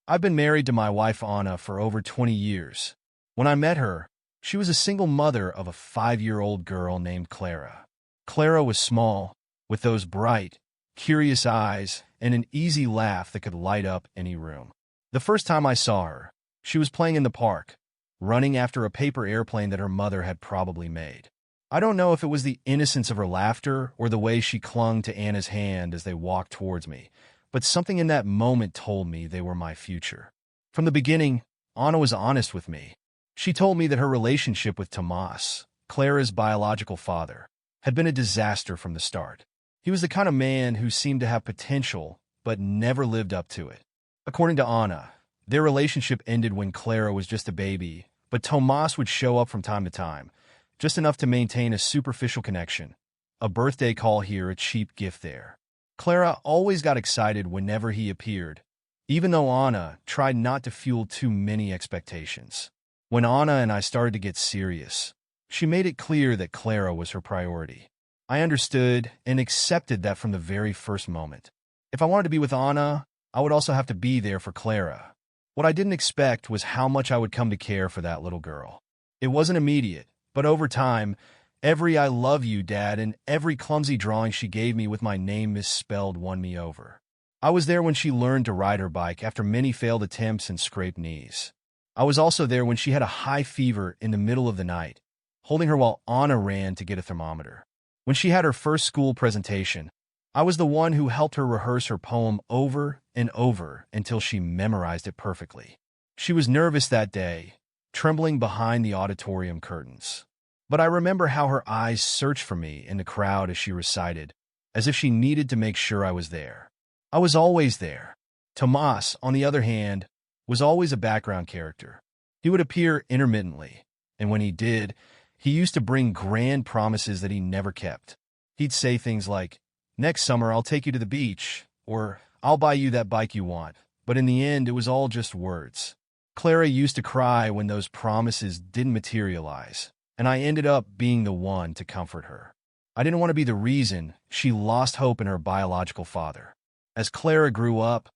I've been married to my wife Anna for over 20 years. When I met her, she was a single mother of a 5-year-old girl named Clara. Clara was small, with those bright, curious eyes and an easy laugh that could light up any room. The first time I saw her, she was playing in the park, running after a paper airplane that her mother had probably made. I don't know if it was the innocence of her laughter or the way she clung to Anna's hand as they walked towards me, but something in that moment told me they were my future. From the beginning, Anna was honest with me. She told me that her relationship with Tomas, Clara's biological father, had been a disaster from the start. He was the kind of man who seemed to have potential, but never lived up to it. According to Anna, their relationship ended when Clara was just a baby, but Tomas would show up from time to time, just enough to maintain a superficial connection. A birthday call here, a cheap gift there. Clara always got excited whenever he appeared, even though Anna tried not to fuel too many expectations. When Anna and I started to get serious, she made it clear that Clara was her priority. I understood and accepted that from the very first moment. If I wanted to be with Anna, I would also have to be there for Clara. What I didn't expect was how much I would come to care for that little girl. It wasn't immediate, but over time, every "I love you, Dad," and every clumsy drawing she gave me with my name misspelled won me over. I was there when she learned to ride her bike after many failed attempts and scraped knees. I was also there when she had a high fever in the middle of the night, holding her while Anna ran to get a thermometer. When she had her first school presentation, I was the one who helped her rehearse her poem over and over until she memorized it perfectly. She was nervous that day, trembling behind the auditorium curtains. But I remember how her eyes searched for me in the crowd as she recited, as if she needed to make sure I was there. I was always there. Tomas, on the other hand, was always a background character. He would appear intermittently, and when he did, he used to bring grand promises that he never kept. He'd say things like, "Next summer I'll take you to the beach," or "I'll buy you that bike you want." But in the end, it was all just words. Clara used to cry when those promises didn't materialize, and I ended up being the one to comfort her. I didn't want to be the reason she lost hope in her biological father. As Clara grew up,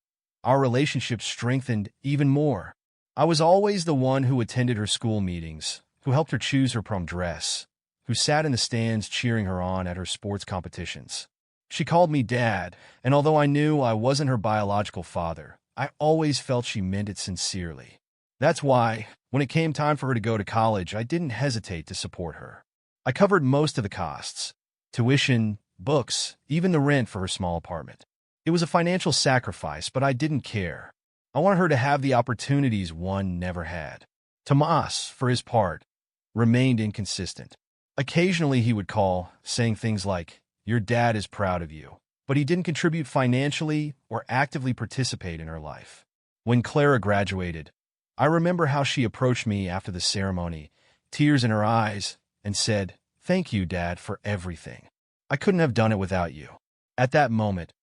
our relationship strengthened even more. I was always the one who attended her school meetings, who helped her choose her prom dress, who sat in the stands cheering her on at her sports competitions. She called me Dad, and although I knew I wasn't her biological father, I always felt she meant it sincerely. That's why, when it came time for her to go to college, I didn't hesitate to support her. I covered most of the costs: tuition, books, even the rent for her small apartment. It was a financial sacrifice, but I didn't care. I wanted her to have the opportunities one never had. Tomas, for his part, remained inconsistent. Occasionally he would call, saying things like, "Your dad is proud of you," but he didn't contribute financially or actively participate in her life. When Clara graduated, I remember how she approached me after the ceremony, tears in her eyes, and said, "Thank you, Dad, for everything. I couldn't have done it without you." At that moment,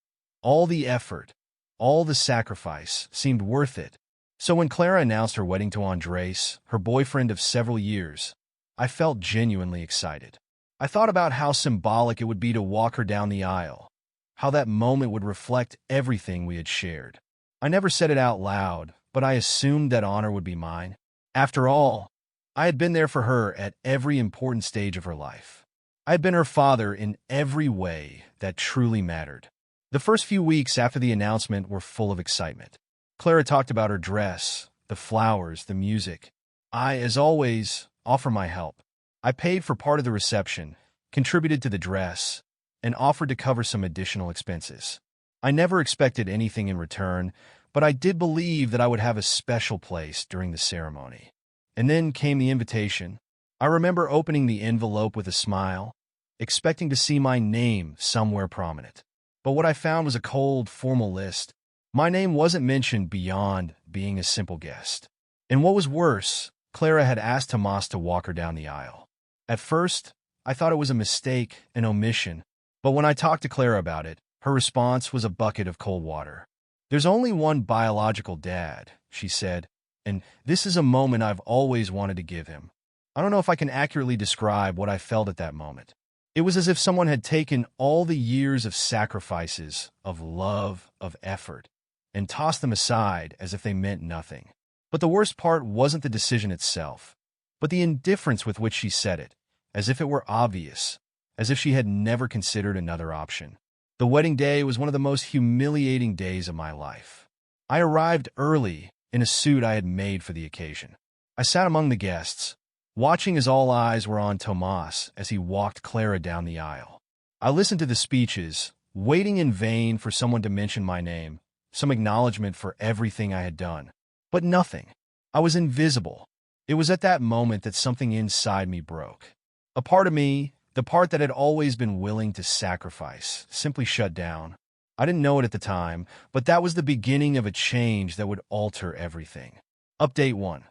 all the effort, all the sacrifice seemed worth it. So when Clara announced her wedding to Andres, her boyfriend of several years, I felt genuinely excited. I thought about how symbolic it would be to walk her down the aisle, how that moment would reflect everything we had shared. I never said it out loud, but I assumed that honor would be mine. After all, I had been there for her at every important stage of her life. I had been her father in every way that truly mattered. The first few weeks after the announcement were full of excitement. Clara talked about her dress, the flowers, the music. I, as always, offered my help. I paid for part of the reception, contributed to the dress, and offered to cover some additional expenses. I never expected anything in return, but I did believe that I would have a special place during the ceremony. And then came the invitation. I remember opening the envelope with a smile, expecting to see my name somewhere prominent. But what I found was a cold, formal list. My name wasn't mentioned beyond being a simple guest. And what was worse, Clara had asked Tomas to walk her down the aisle. At first, I thought it was a mistake, an omission, but when I talked to Clara about it, her response was a bucket of cold water. "There's only one biological dad," she said, "and this is a moment I've always wanted to give him." I don't know if I can accurately describe what I felt at that moment. It was as if someone had taken all the years of sacrifices, of love, of effort, and tossed them aside as if they meant nothing. But the worst part wasn't the decision itself, but the indifference with which she said it, as if it were obvious, as if she had never considered another option. The wedding day was one of the most humiliating days of my life. I arrived early in a suit I had made for the occasion. I sat among the guests, watching as all eyes were on Tomas as he walked Clara down the aisle. I listened to the speeches, waiting in vain for someone to mention my name, some acknowledgement for everything I had done. But nothing. I was invisible. It was at that moment that something inside me broke. A part of me, the part that had always been willing to sacrifice, simply shut down. I didn't know it at the time, but that was the beginning of a change that would alter everything. Update 1.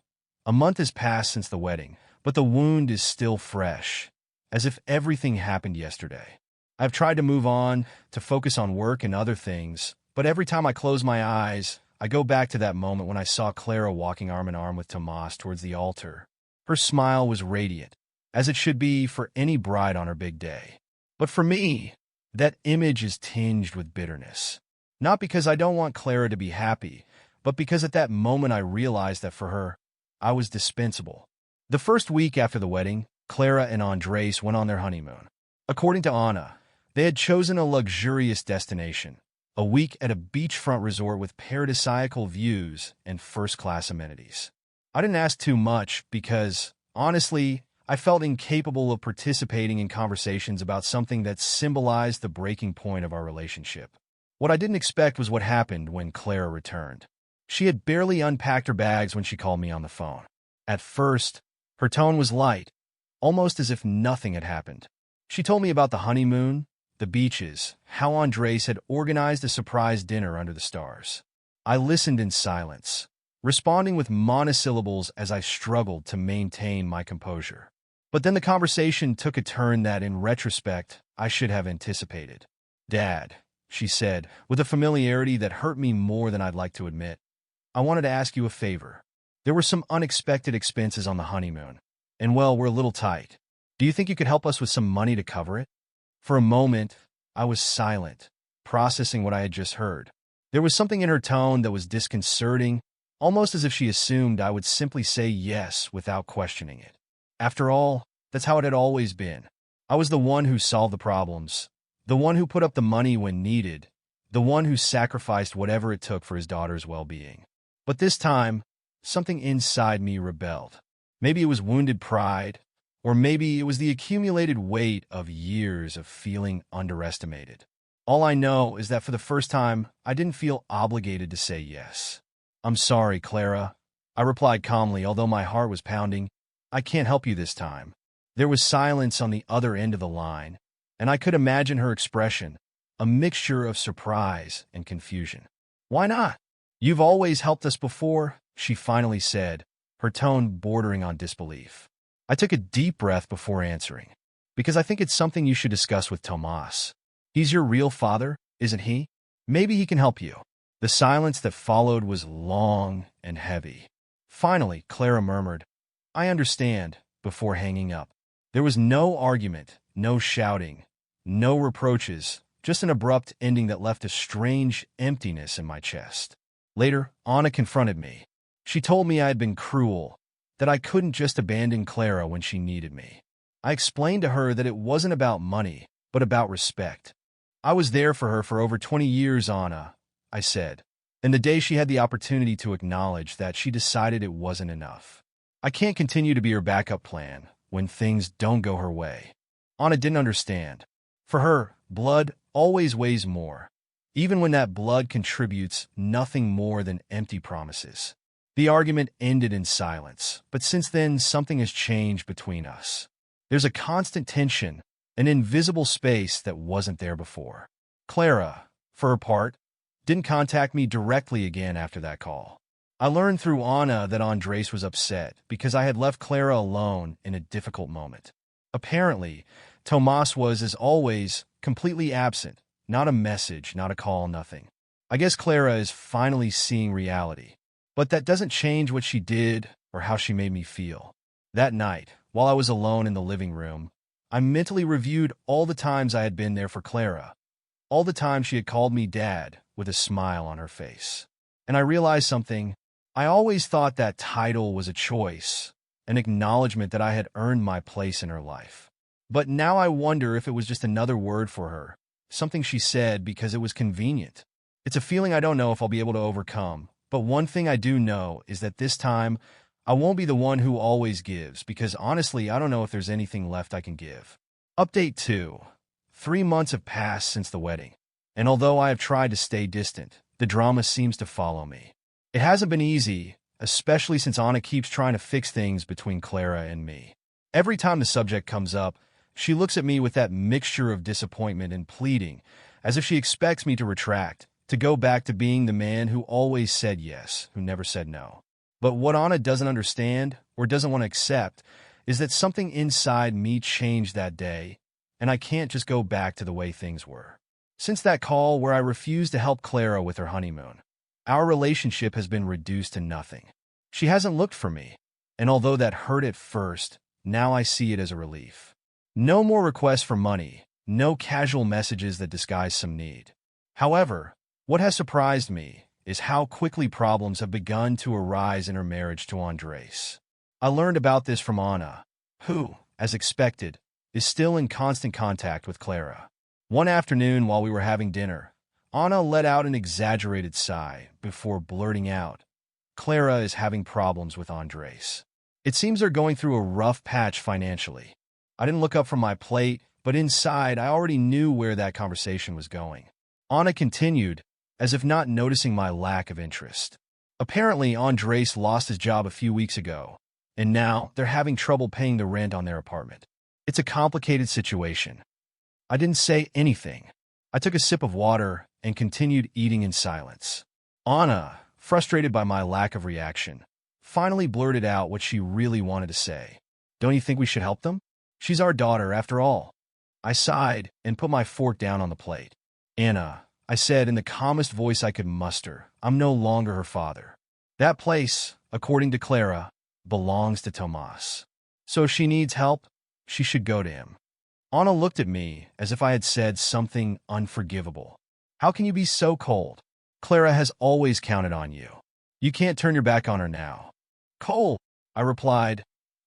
A month has passed since the wedding, but the wound is still fresh, as if everything happened yesterday. I've tried to move on, to focus on work and other things, but every time I close my eyes, I go back to that moment when I saw Clara walking arm in arm with Tomas towards the altar. Her smile was radiant, as it should be for any bride on her big day. But for me, that image is tinged with bitterness. Not because I don't want Clara to be happy, but because at that moment I realized that for her, I was dispensable. The first week after the wedding, Clara and Andres went on their honeymoon. According to Anna, they had chosen a luxurious destination, a week at a beachfront resort with paradisiacal views and first-class amenities. I didn't ask too much because, honestly, I felt incapable of participating in conversations about something that symbolized the breaking point of our relationship. What I didn't expect was what happened when Clara returned. She had barely unpacked her bags when she called me on the phone. At first, her tone was light, almost as if nothing had happened. She told me about the honeymoon, the beaches, how Andres had organized a surprise dinner under the stars. I listened in silence, responding with monosyllables as I struggled to maintain my composure. But then the conversation took a turn that, in retrospect, I should have anticipated. "Dad," she said, with a familiarity that hurt me more than I'd like to admit, "I wanted to ask you a favor. There were some unexpected expenses on the honeymoon, and well, we're a little tight. Do you think you could help us with some money to cover it?" For a moment, I was silent, processing what I had just heard. There was something in her tone that was disconcerting, almost as if she assumed I would simply say yes without questioning it. After all, that's how it had always been. I was the one who solved the problems, the one who put up the money when needed, the one who sacrificed whatever it took for his daughter's well-being. But this time, something inside me rebelled. Maybe it was wounded pride, or maybe it was the accumulated weight of years of feeling underestimated. All I know is that for the first time, I didn't feel obligated to say yes. "I'm sorry, Clara," I replied calmly, although my heart was pounding. "I can't help you this time." There was silence on the other end of the line, and I could imagine her expression, a mixture of surprise and confusion. "Why not? You've always helped us before," she finally said, her tone bordering on disbelief. I took a deep breath before answering, "Because I think it's something you should discuss with Tomas. He's your real father, isn't he? Maybe he can help you." The silence that followed was long and heavy. Finally, Clara murmured, "I understand," before hanging up. There was no argument, no shouting, no reproaches, just an abrupt ending that left a strange emptiness in my chest. Later, Anna confronted me. She told me I had been cruel, that I couldn't just abandon Clara when she needed me. I explained to her that it wasn't about money, but about respect. "I was there for her for over 20 years, Anna," I said, and the day she had the opportunity to acknowledge that, she decided it wasn't enough. I can't continue to be her backup plan when things don't go her way. Anna didn't understand. For her, blood always weighs more, even when that blood contributes nothing more than empty promises. The argument ended in silence, but since then, something has changed between us. There's a constant tension, an invisible space that wasn't there before. Clara, for her part, didn't contact me directly again after that call. I learned through Anna that Andres was upset because I had left Clara alone in a difficult moment. Apparently, Tomas was, as always, completely absent. Not a message, not a call, nothing. I guess Clara is finally seeing reality. But that doesn't change what she did or how she made me feel. That night, while I was alone in the living room, I mentally reviewed all the times I had been there for Clara, all the times she had called me dad with a smile on her face. And I realized something. I always thought that title was a choice, an acknowledgement that I had earned my place in her life. But now I wonder if it was just another word for her, something she said because it was convenient. It's a feeling I don't know if I'll be able to overcome, but one thing I do know is that this time, I won't be the one who always gives, because honestly, I don't know if there's anything left I can give. Update 2. 3 months have passed since the wedding, and although I have tried to stay distant, the drama seems to follow me. It hasn't been easy, especially since Anna keeps trying to fix things between Clara and me. Every time the subject comes up, she looks at me with that mixture of disappointment and pleading, as if she expects me to retract, to go back to being the man who always said yes, who never said no. But what Anna doesn't understand, or doesn't want to accept, is that something inside me changed that day, and I can't just go back to the way things were. Since that call where I refused to help Clara with her honeymoon, our relationship has been reduced to nothing. She hasn't looked for me, and although that hurt at first, now I see it as a relief. No more requests for money, no casual messages that disguise some need. However, what has surprised me is how quickly problems have begun to arise in her marriage to Andres. I learned about this from Anna, who, as expected, is still in constant contact with Clara. One afternoon while we were having dinner, Anna let out an exaggerated sigh before blurting out, "Clara is having problems with Andres. It seems they're going through a rough patch financially." I didn't look up from my plate, but inside I already knew where that conversation was going. Anna continued, as if not noticing my lack of interest. Apparently, Andres lost his job a few weeks ago, and now they're having trouble paying the rent on their apartment. It's a complicated situation. I didn't say anything. I took a sip of water and continued eating in silence. Anna, frustrated by my lack of reaction, finally blurted out what she really wanted to say. "Don't you think we should help them? She's our daughter, after all." I sighed and put my fork down on the plate. "Anna," I said in the calmest voice I could muster, "I'm no longer her father. That place, according to Clara, belongs to Tomas. So if she needs help, she should go to him." Anna looked at me as if I had said something unforgivable. "How can you be so cold? Clara has always counted on you. You can't turn your back on her now." "Cold," I replied,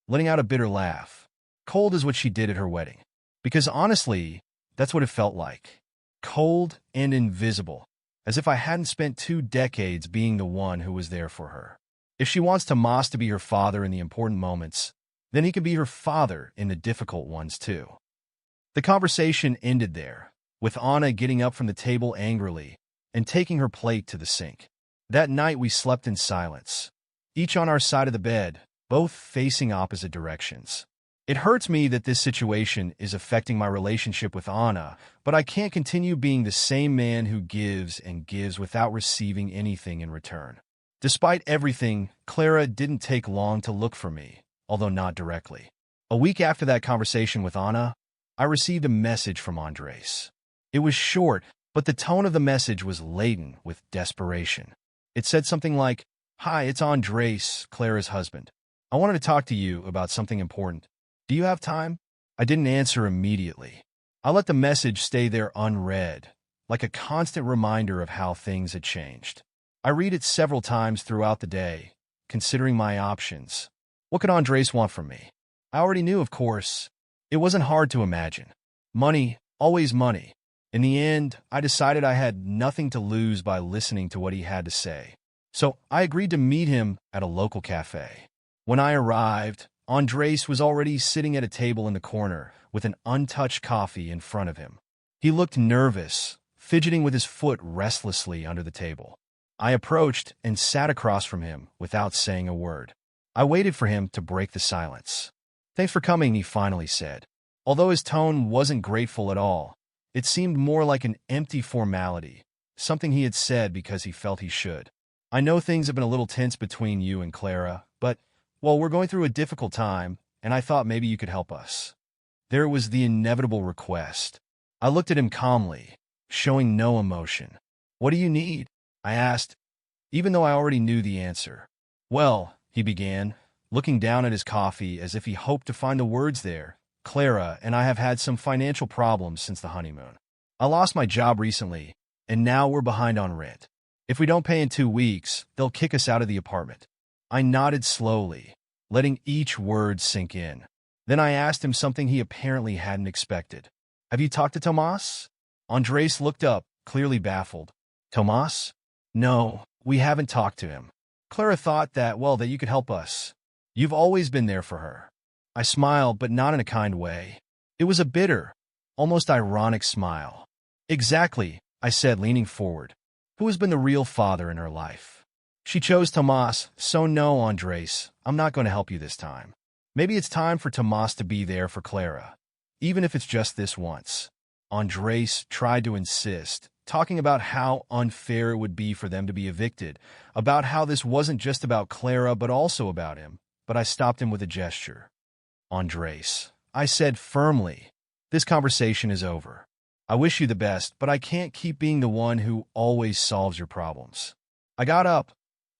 letting out a bitter laugh. Cold is what she did at her wedding. Because honestly, that's what it felt like. Cold and invisible, as if I hadn't spent 2 decades being the one who was there for her. If she wants Tomas to be her father in the important moments, then he can be her father in the difficult ones too. The conversation ended there, with Anna getting up from the table angrily and taking her plate to the sink. That night we slept in silence, each on our side of the bed, both facing opposite directions. It hurts me that this situation is affecting my relationship with Anna, but I can't continue being the same man who gives and gives without receiving anything in return. Despite everything, Clara didn't take long to look for me, although not directly. A week after that conversation with Anna, I received a message from Andres. It was short, but the tone of the message was laden with desperation. It said something like, "Hi, it's Andres, Clara's husband. I wanted to talk to you about something important. Do you have time?" I didn't answer immediately. I let the message stay there unread, like a constant reminder of how things had changed. I read it several times throughout the day, considering my options. What could Andres want from me? I already knew, of course. It wasn't hard to imagine. Money, always money. In the end, I decided I had nothing to lose by listening to what he had to say. So I agreed to meet him at a local cafe. When I arrived, Andres was already sitting at a table in the corner with an untouched coffee in front of him. He looked nervous, fidgeting with his foot restlessly under the table. I approached and sat across from him without saying a word. I waited for him to break the silence. "Thanks for coming," he finally said. Although his tone wasn't grateful at all, it seemed more like an empty formality, something he had said because he felt he should. "I know things have been a little tense between you and Clara, but, well, we're going through a difficult time, and I thought maybe you could help us." There was the inevitable request. I looked at him calmly, showing no emotion. "What do you need?" I asked, even though I already knew the answer. "Well," he began, looking down at his coffee as if he hoped to find the words there, "Clara and I have had some financial problems since the honeymoon. I lost my job recently, and now we're behind on rent. If we don't pay in 2 weeks, they'll kick us out of the apartment. I nodded slowly, letting each word sink in. Then I asked him something he apparently hadn't expected. Have you talked to Tomas? Andres looked up, clearly baffled. Tomas? No, we haven't talked to him. Clara thought that you could help us. You've always been there for her. I smiled, but not in a kind way. It was a bitter, almost ironic smile. Exactly, I said, leaning forward. Who has been the real father in her life? She chose Tomas, so no, Andres, I'm not going to help you this time. Maybe it's time for Tomas to be there for Clara, even if it's just this once. Andres tried to insist, talking about how unfair it would be for them to be evicted, about how this wasn't just about Clara but also about him, but I stopped him with a gesture. Andres, I said firmly, this conversation is over. I wish you the best, but I can't keep being the one who always solves your problems. I got up,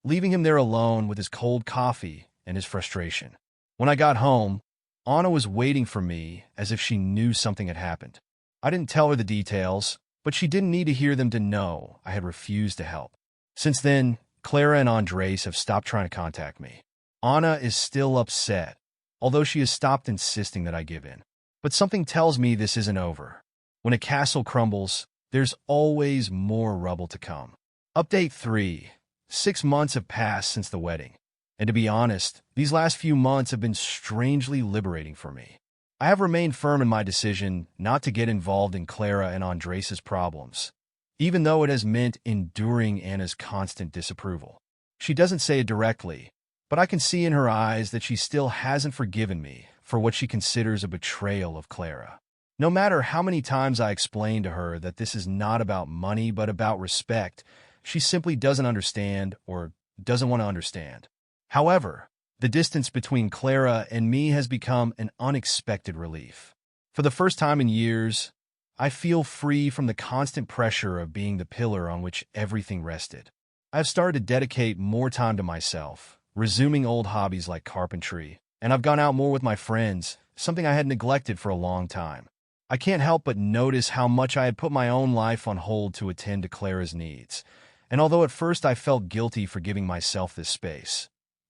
leaving him there alone with his cold coffee and his frustration. When I got home, Anna was waiting for me as if she knew something had happened. I didn't tell her the details, but she didn't need to hear them to know I had refused to help. Since then, Clara and Andres have stopped trying to contact me. Anna is still upset, although she has stopped insisting that I give in. But something tells me this isn't over. When a castle crumbles, there's always more rubble to come. Update 3. 6 months have passed since the wedding. And to be honest, these last few months have been strangely liberating for me. I have remained firm in my decision not to get involved in Clara and Andres' problems, even though it has meant enduring Anna's constant disapproval. She doesn't say it directly, but I can see in her eyes that she still hasn't forgiven me for what she considers a betrayal of Clara. No matter how many times I explain to her that this is not about money but about respect, she simply doesn't understand or doesn't want to understand. However, the distance between Clara and me has become an unexpected relief. For the first time in years, I feel free from the constant pressure of being the pillar on which everything rested. I've started to dedicate more time to myself, resuming old hobbies like carpentry, and I've gone out more with my friends, something I had neglected for a long time. I can't help but notice how much I had put my own life on hold to attend to Clara's needs, and although at first I felt guilty for giving myself this space,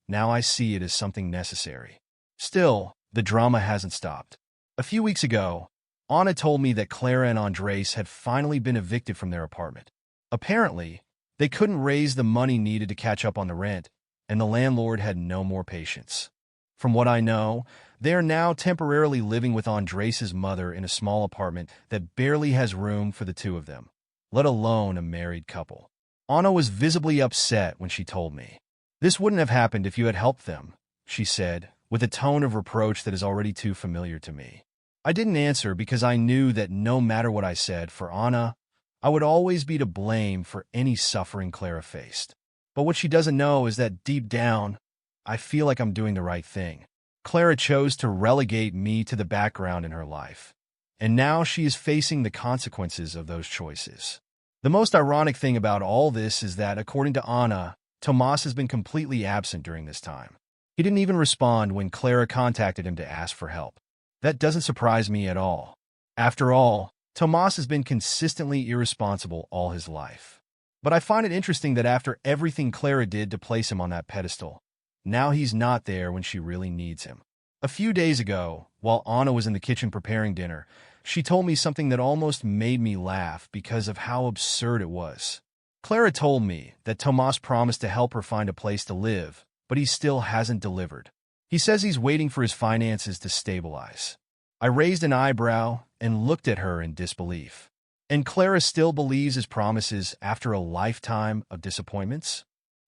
now I see it as something necessary. Still, the drama hasn't stopped. A few weeks ago, Anna told me that Clara and Andres had finally been evicted from their apartment. Apparently, they couldn't raise the money needed to catch up on the rent, and the landlord had no more patience. From what I know, they are now temporarily living with Andres' mother in a small apartment that barely has room for the two of them, let alone a married couple. Anna was visibly upset when she told me. This wouldn't have happened if you had helped them, she said, with a tone of reproach that is already too familiar to me. I didn't answer because I knew that no matter what I said, for Anna, I would always be to blame for any suffering Clara faced. But what she doesn't know is that deep down, I feel like I'm doing the right thing. Clara chose to relegate me to the background in her life, and now she is facing the consequences of those choices. The most ironic thing about all this is that, according to Anna, Tomas has been completely absent during this time. He didn't even respond when Clara contacted him to ask for help. That doesn't surprise me at all. After all, Tomas has been consistently irresponsible all his life. But I find it interesting that after everything Clara did to place him on that pedestal, now he's not there when she really needs him. A few days ago, while Anna was in the kitchen preparing dinner, she told me something that almost made me laugh because of how absurd it was. Clara told me that Tomas promised to help her find a place to live, but he still hasn't delivered. He says he's waiting for his finances to stabilize. I raised an eyebrow and looked at her in disbelief. And Clara still believes his promises after a lifetime of disappointments?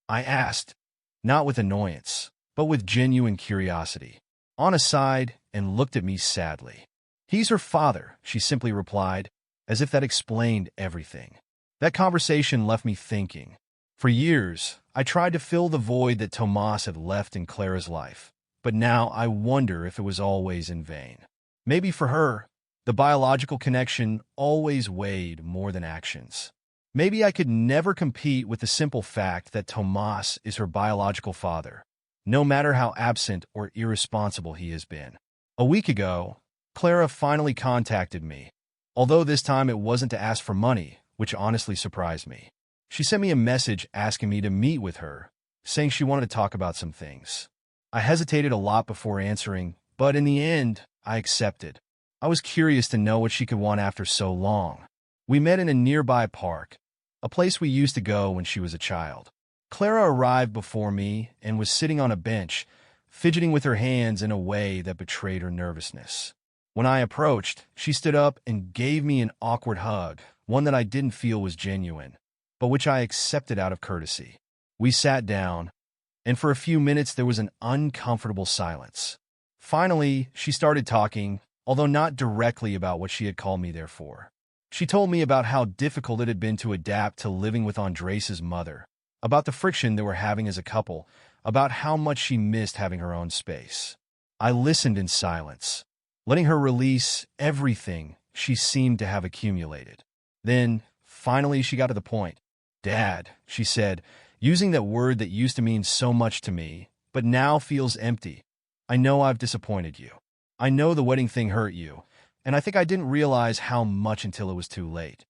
I asked, not with annoyance, but with genuine curiosity. Anna sighed and looked at me sadly. He's her father, she simply replied, as if that explained everything. That conversation left me thinking. For years, I tried to fill the void that Tomas had left in Clara's life, but now I wonder if it was always in vain. Maybe for her, the biological connection always weighed more than actions. Maybe I could never compete with the simple fact that Tomas is her biological father, no matter how absent or irresponsible he has been. A week ago, Clara finally contacted me, although this time it wasn't to ask for money, which honestly surprised me. She sent me a message asking me to meet with her, saying she wanted to talk about some things. I hesitated a lot before answering, but in the end, I accepted. I was curious to know what she could want after so long. We met in a nearby park, a place we used to go when she was a child. Clara arrived before me and was sitting on a bench, fidgeting with her hands in a way that betrayed her nervousness. When I approached, she stood up and gave me an awkward hug, one that I didn't feel was genuine, but which I accepted out of courtesy. We sat down, and for a few minutes there was an uncomfortable silence. Finally, she started talking, although not directly about what she had called me there for. She told me about how difficult it had been to adapt to living with Andres' mother, about the friction they were having as a couple, about how much she missed having her own space. I listened in silence, letting her release everything she seemed to have accumulated. Then, finally, she got to the point. "Dad," she said, using that word that used to mean so much to me, but now feels empty. "I know I've disappointed you. I know the wedding thing hurt you, and I think I didn't realize how much until it was too late."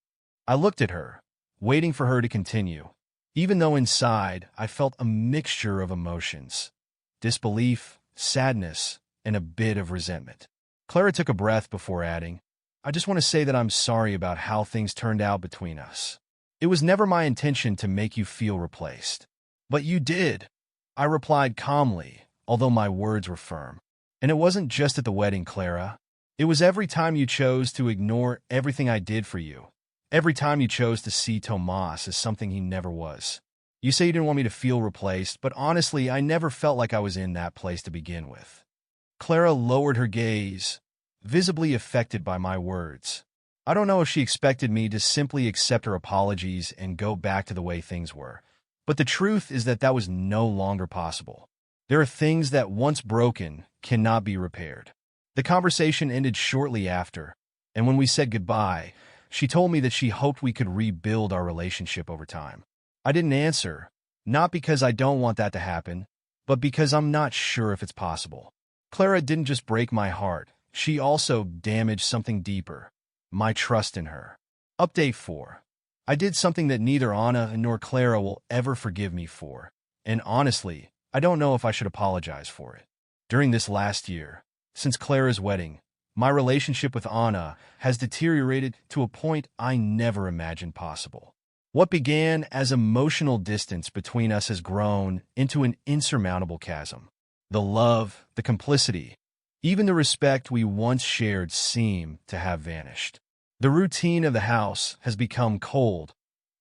I looked at her, waiting for her to continue, even though inside I felt a mixture of emotions: disbelief, sadness, and a bit of resentment. Clara took a breath before adding, "I just want to say that I'm sorry about how things turned out between us. It was never my intention to make you feel replaced." "But you did," I replied calmly, although my words were firm. "And it wasn't just at the wedding, Clara. It was every time you chose to ignore everything I did for you. Every time you chose to see Tomas as something he never was. You say you didn't want me to feel replaced, but honestly, I never felt like I was in that place to begin with." Clara lowered her gaze, visibly affected by my words. I don't know if she expected me to simply accept her apologies and go back to the way things were, but the truth is that was no longer possible. There are things that, once broken, cannot be repaired. The conversation ended shortly after, and when we said goodbye, she told me that she hoped we could rebuild our relationship over time. I didn't answer, not because I don't want that to happen, but because I'm not sure if it's possible. Clara didn't just break my heart, she also damaged something deeper: my trust in her. Update 4. I did something that neither Anna nor Clara will ever forgive me for, and honestly, I don't know if I should apologize for it. During this last year, since Clara's wedding, my relationship with Anna has deteriorated to a point I never imagined possible. What began as emotional distance between us has grown into an insurmountable chasm. The love, the complicity, even the respect we once shared seem to have vanished. The routine of the house has become cold,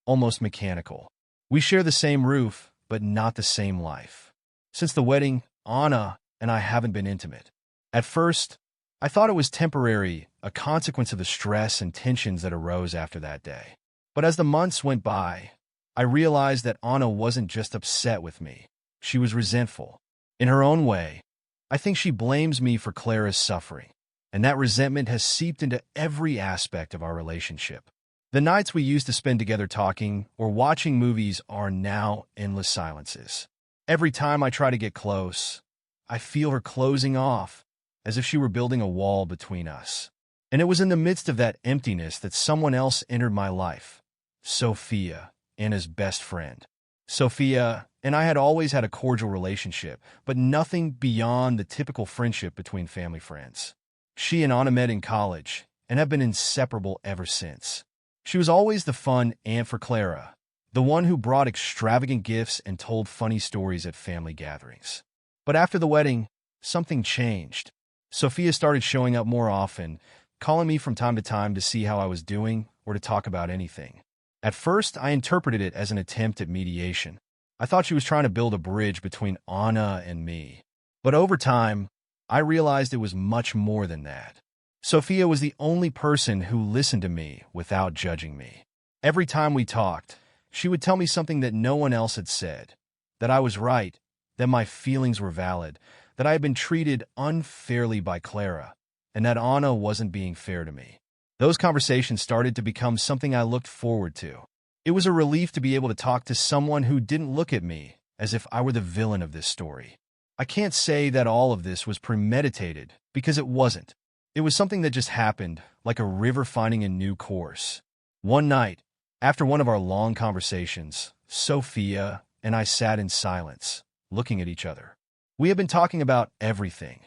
almost mechanical. We share the same roof, but not the same life. Since the wedding, Anna and I haven't been intimate. At first, I thought it was temporary, a consequence of the stress and tensions that arose after that day. But as the months went by, I realized that Anna wasn't just upset with me. She was resentful. In her own way, I think she blames me for Clara's suffering, and that resentment has seeped into every aspect of our relationship. The nights we used to spend together talking or watching movies are now endless silences. Every time I try to get close, I feel her closing off, as if she were building a wall between us. And it was in the midst of that emptiness that someone else entered my life: Sophia, Anna's best friend. Sophia and I had always had a cordial relationship, but nothing beyond the typical friendship between family friends. She and Anna met in college and have been inseparable ever since. She was always the fun aunt for Clara, the one who brought extravagant gifts and told funny stories at family gatherings. But after the wedding, something changed. Sophia started showing up more often, calling me from time to time to see how I was doing or to talk about anything. At first, I interpreted it as an attempt at mediation. I thought she was trying to build a bridge between Anna and me. But over time, I realized it was much more than that. Sophia was the only person who listened to me without judging me. Every time we talked, she would tell me something that no one else had said: that I was right, that my feelings were valid, that I had been treated unfairly by Clara, and that Anna wasn't being fair to me. Those conversations started to become something I looked forward to. It was a relief to be able to talk to someone who didn't look at me as if I were the villain of this story. I can't say that all of this was premeditated, because it wasn't. It was something that just happened, like a river finding a new course. One night, After one of our long conversations, Sophia and I sat in silence, looking at each other. We had been talking about everything.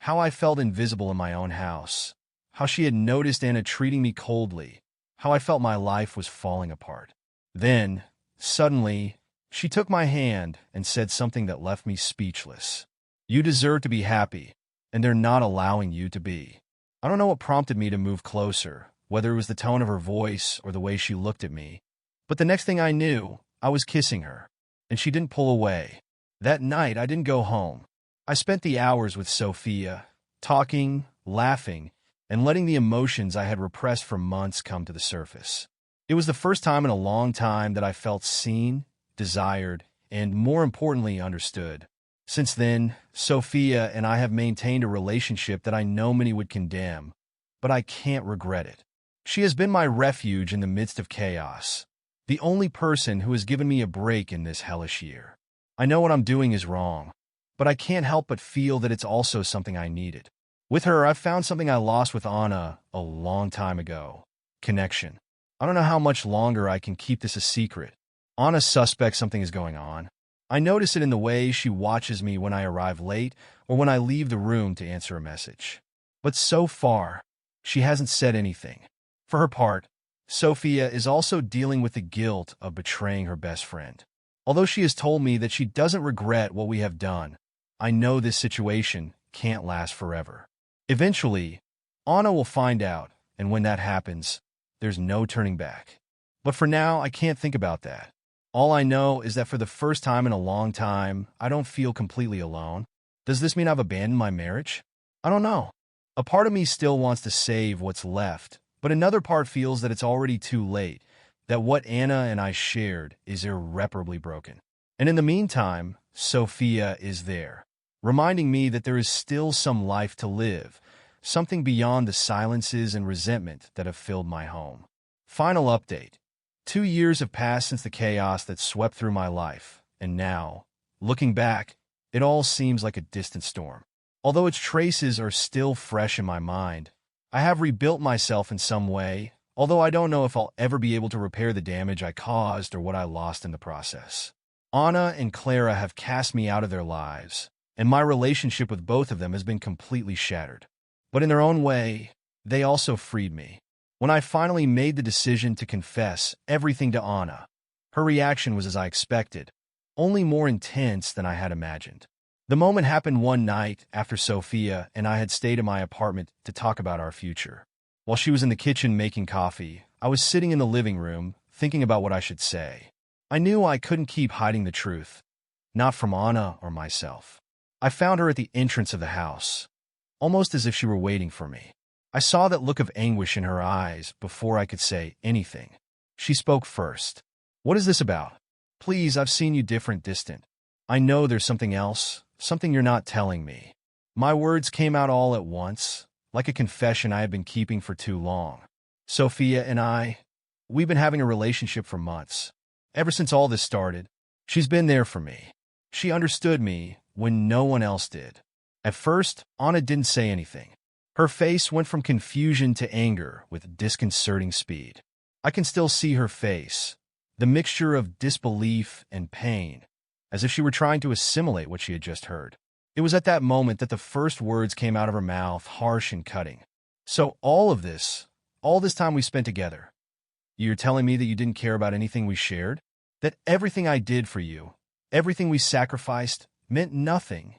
How I felt invisible in my own house. How she had noticed Anna treating me coldly. How I felt my life was falling apart. Then, suddenly, she took my hand and said something that left me speechless. "You deserve to be happy, and they're not allowing you to be." I don't know what prompted me to move closer, whether it was the tone of her voice or the way she looked at me. But the next thing I knew, I was kissing her, and she didn't pull away. That night, I didn't go home. I spent the hours with Sophia, talking, laughing, and letting the emotions I had repressed for months come to the surface. It was the first time in a long time that I felt seen, desired, and more importantly, understood. Since then, Sophia and I have maintained a relationship that I know many would condemn, but I can't regret it. She has been my refuge in the midst of chaos, the only person who has given me a break in this hellish year. I know what I'm doing is wrong, but I can't help but feel that it's also something I needed. With her, I've found something I lost with Anna a long time ago: connection. I don't know how much longer I can keep this a secret. Anna suspects something is going on. I notice it in the way she watches me when I arrive late or when I leave the room to answer a message. But so far, she hasn't said anything. For her part, Sophia is also dealing with the guilt of betraying her best friend. Although she has told me that she doesn't regret what we have done, I know this situation can't last forever. Eventually, Anna will find out, and when that happens, there's no turning back. But for now, I can't think about that. All I know is that for the first time in a long time, I don't feel completely alone. Does this mean I've abandoned my marriage? I don't know. A part of me still wants to save what's left, but another part feels that it's already too late, that what Anna and I shared is irreparably broken. And in the meantime, Sophia is there, reminding me that there is still some life to live, something beyond the silences and resentment that have filled my home. Final update. 2 years have passed since the chaos that swept through my life, and now, looking back, it all seems like a distant storm. Although its traces are still fresh in my mind, I have rebuilt myself in some way, although I don't know if I'll ever be able to repair the damage I caused or what I lost in the process. Anna and Clara have cast me out of their lives, and my relationship with both of them has been completely shattered. But in their own way, they also freed me. When I finally made the decision to confess everything to Anna, her reaction was as I expected, only more intense than I had imagined. The moment happened one night after Sophia and I had stayed in my apartment to talk about our future. While she was in the kitchen making coffee, I was sitting in the living room, thinking about what I should say. I knew I couldn't keep hiding the truth, not from Anna or myself. I found her at the entrance of the house, almost as if she were waiting for me. I saw that look of anguish in her eyes before I could say anything. She spoke first. "What is this about? Please, I've seen you different, distant. I know there's something else, something you're not telling me." My words came out all at once, like a confession I had been keeping for too long. Sophia and we've been having a relationship for months. Ever since all this started, she's been there for me. She understood me when no one else did. At first, Anna didn't say anything. Her face went from confusion to anger with disconcerting speed. I can still see her face, the mixture of disbelief and pain, as if she were trying to assimilate what she had just heard. It was at that moment that the first words came out of her mouth, harsh and cutting. "So all this time we spent together, you're telling me that you didn't care about anything we shared? That everything I did for you, everything we sacrificed, meant nothing?"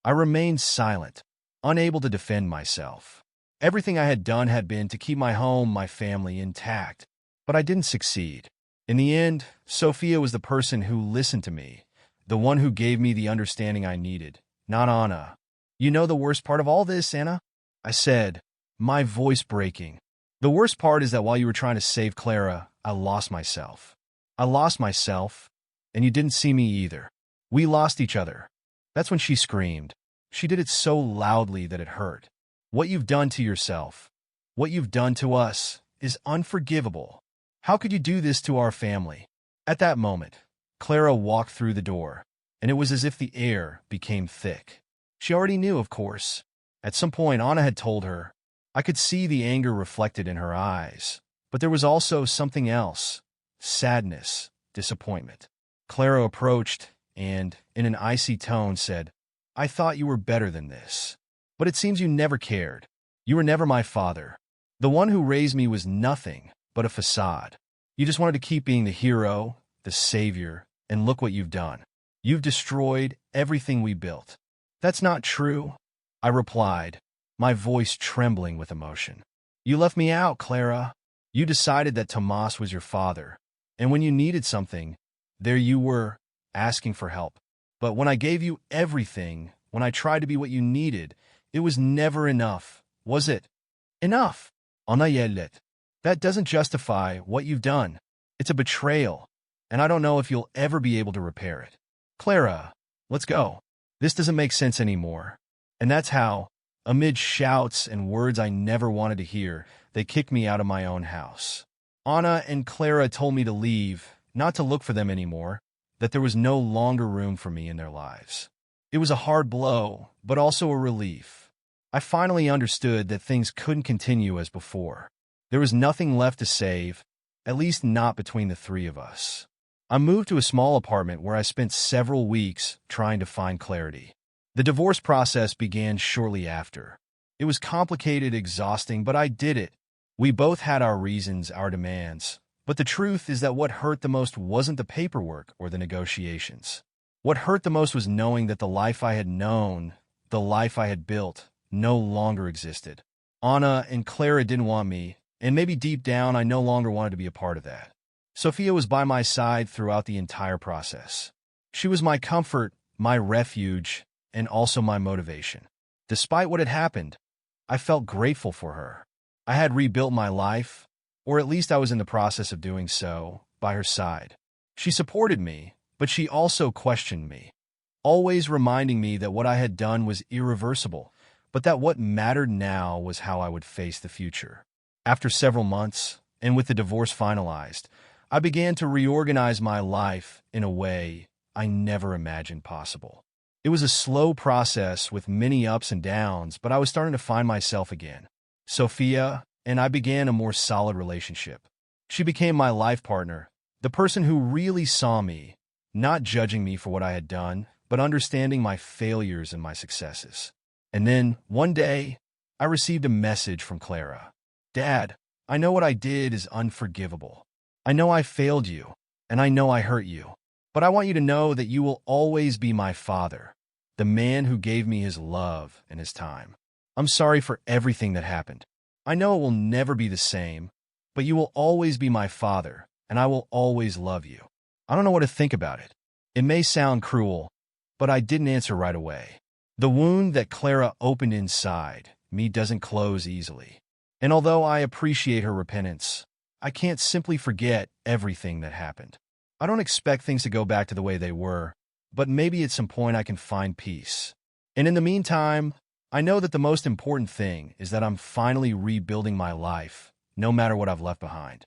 I remained silent, unable to defend myself. Everything I had done had been to keep my home, my family intact, but I didn't succeed. In the end, Sophia was the person who listened to me, the one who gave me the understanding I needed, not Anna. "You know the worst part of all this, Anna?" I said, my voice breaking. "The worst part is that while you were trying to save Clara, I lost myself. I lost myself, and you didn't see me either. We lost each other." That's when she screamed. She did it so loudly that it hurt. "What you've done to yourself, what you've done to us, is unforgivable. How could you do this to our family?" At that moment, Clara walked through the door, and it was as if the air became thick. She already knew, of course. At some point, Anna had told her. I could see the anger reflected in her eyes, but there was also something else, sadness, disappointment. Clara approached and, in an icy tone, said, "I thought you were better than this. But it seems you never cared. You were never my father. The one who raised me was nothing but a facade. You just wanted to keep being the hero, the savior, and look what you've done. You've destroyed everything we built." "That's not true," I replied, my voice trembling with emotion. "You left me out, Clara. You decided that Tomas was your father, and when you needed something, there you were, asking for help. But when I gave you everything, when I tried to be what you needed, it was never enough, was it?" "Enough," Anna yelled. "That doesn't justify what you've done. It's a betrayal, and I don't know if you'll ever be able to repair it. Clara, let's go. This doesn't make sense anymore." And that's how, amid shouts and words I never wanted to hear, they kicked me out of my own house. Anna and Clara told me to leave, not to look for them anymore, that there was no longer room for me in their lives. It was a hard blow, but also a relief. I finally understood that things couldn't continue as before. There was nothing left to save, at least not between the three of us. I moved to a small apartment where I spent several weeks trying to find clarity. The divorce process began shortly after. It was complicated, exhausting, but I did it. We both had our reasons, our demands. But the truth is that what hurt the most wasn't the paperwork or the negotiations. What hurt the most was knowing that the life I had known, the life I had built, no longer existed. Anna and Clara didn't want me, and maybe deep down I no longer wanted to be a part of that. Sophia was by my side throughout the entire process. She was my comfort, my refuge, and also my motivation. Despite what had happened, I felt grateful for her. I had rebuilt my life, or at least I was in the process of doing so, by her side. She supported me, but she also questioned me, always reminding me that what I had done was irreversible, but that what mattered now was how I would face the future. After several months, and with the divorce finalized, I began to reorganize my life in a way I never imagined possible. It was a slow process with many ups and downs, but I was starting to find myself again. Sophia and I began a more solid relationship. She became my life partner, the person who really saw me, not judging me for what I had done, but understanding my failures and my successes. And then, one day, I received a message from Clara. "Dad, I know what I did is unforgivable. I know I failed you, and I know I hurt you. But I want you to know that you will always be my father, the man who gave me his love and his time. I'm sorry for everything that happened. I know it will never be the same, but you will always be my father, and I will always love you." I don't know what to think about it. It may sound cruel, but I didn't answer right away. The wound that Clara opened inside me doesn't close easily. And although I appreciate her repentance, I can't simply forget everything that happened. I don't expect things to go back to the way they were, but maybe at some point I can find peace. And in the meantime, I know that the most important thing is that I'm finally rebuilding my life, no matter what I've left behind.